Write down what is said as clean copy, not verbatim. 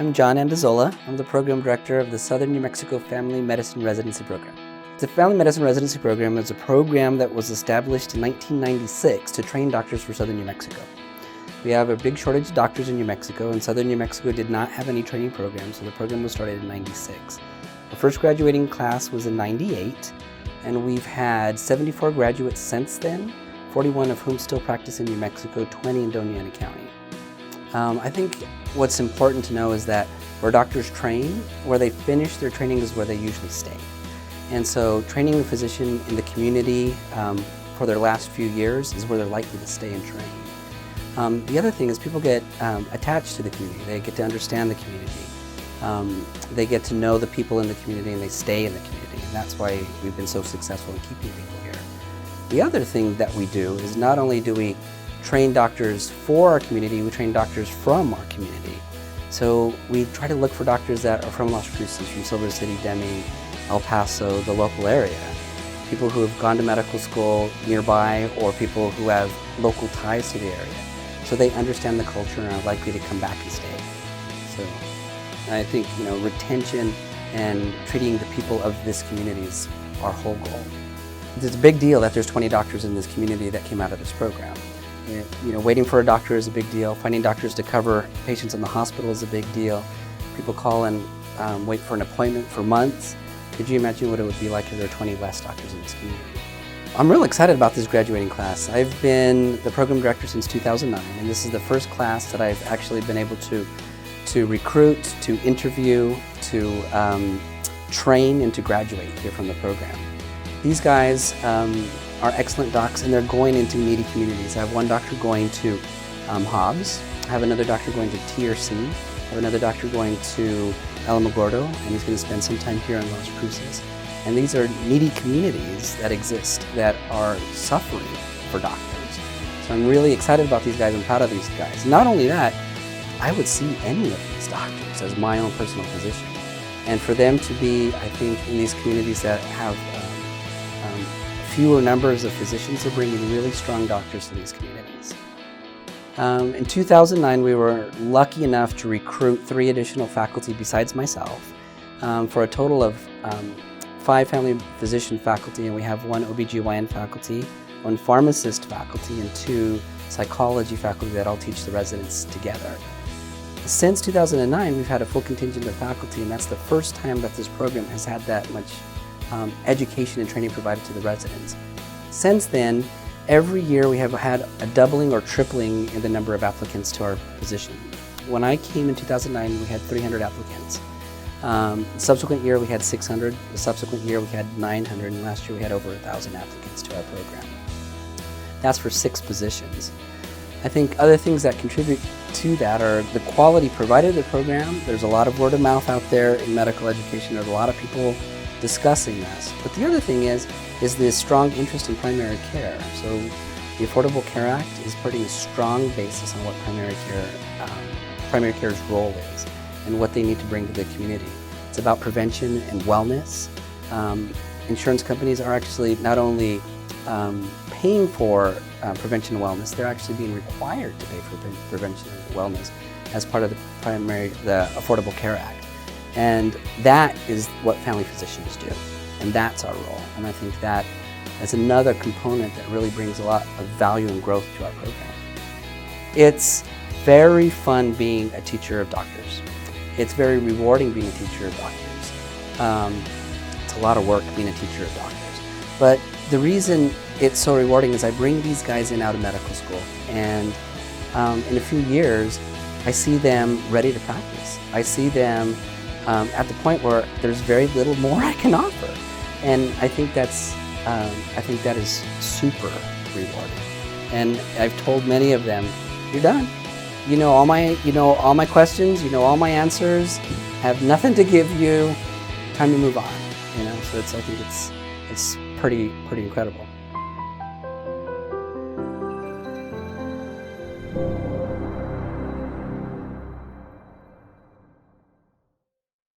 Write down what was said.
I'm John Andazola. I'm the Program Director of the Southern New Mexico Family Medicine Residency Program. The Family Medicine Residency Program is a program that was established in 1996 to train doctors for Southern New Mexico. We have a big shortage of doctors in New Mexico, and Southern New Mexico did not have any training programs, so the program was started in 96. The first graduating class was in 98, and we've had 74 graduates since then, 41 of whom still practice in New Mexico, 20 in Doña Ana County. I think what's important to know is that where doctors train, where they finish their training is where they usually stay. And so training a physician in the community for their last few years is where they're likely to stay and train. The other thing is people get attached to the community. They get to understand the community. They get to know the people in the community and they stay in the community. And that's why we've been so successful in keeping people here. The other thing that we do is not only do we train doctors for our community, we train doctors from our community. So we try to look for doctors that are from Las Cruces, from Silver City, Deming, El Paso, the local area. People who have gone to medical school nearby or people who have local ties to the area. So they understand the culture and are likely to come back and stay. So I think, retention and treating the people of this community is our whole goal. It's a big deal that there's 20 doctors in this community that came out of this program. Waiting for a doctor is a big deal. Finding doctors to cover patients in the hospital is a big deal. People call and wait for an appointment for months. Could you imagine what it would be like if there were 20 less doctors in this community? I'm real excited about this graduating class. I've been the program director since 2009, and this is the first class that I've actually been able to recruit, to interview, to train, and to graduate here from the program. These guys are excellent docs, and they're going into needy communities. I have one doctor going to Hobbs. I have another doctor going to TRC. I have another doctor going to Alamogordo, and he's going to spend some time here in Las Cruces. And these are needy communities that exist that are suffering for doctors. So I'm really excited about these guys. I'm proud of these guys. Not only that, I would see any of these doctors as my own personal physician. And for them to be, I think, in these communities that have fewer numbers of physicians, they're bringing really strong doctors to these communities. In 2009, we were lucky enough to recruit 3 additional faculty besides myself for a total of 5 family physician faculty, and we have 1 OBGYN faculty, 1 pharmacist faculty, and 2 psychology faculty that all teach the residents together. Since 2009, we've had a full contingent of faculty, and that's the first time that this program has had that much education and training provided to the residents. Since then, every year we have had a doubling or tripling in the number of applicants to our position. When I came in 2009, we had 300 applicants. The subsequent year we had 600, the subsequent year we had 900, and last year we had over 1,000 applicants to our program. That's for 6 positions. I think other things that contribute to that are the quality provided in the program. There's a lot of word of mouth out there in medical education. There's a lot of people discussing this. But the other thing is this strong interest in primary care. So the Affordable Care Act is putting a strong basis on what primary care's role is and what they need to bring to the community. It's about prevention and wellness. Insurance companies are actually not only paying for prevention and wellness, they're actually being required to pay for prevention and wellness as part of the Affordable Care Act. And that is what family physicians do, and that's our role. And I think that is another component that really brings a lot of value and growth to our program. It's very fun being a teacher of doctors. It's very rewarding being a teacher of doctors. It's a lot of work being a teacher of doctors. But the reason it's so rewarding is I bring these guys in out of medical school, and in a few years, I see them ready to practice. I see them at the point where there's very little more I can offer, and I think that is super rewarding. And I've told many of them, "You're done. You know all my questions. You know all my answers. Have nothing to give you. Time to move on." So I think it's pretty incredible.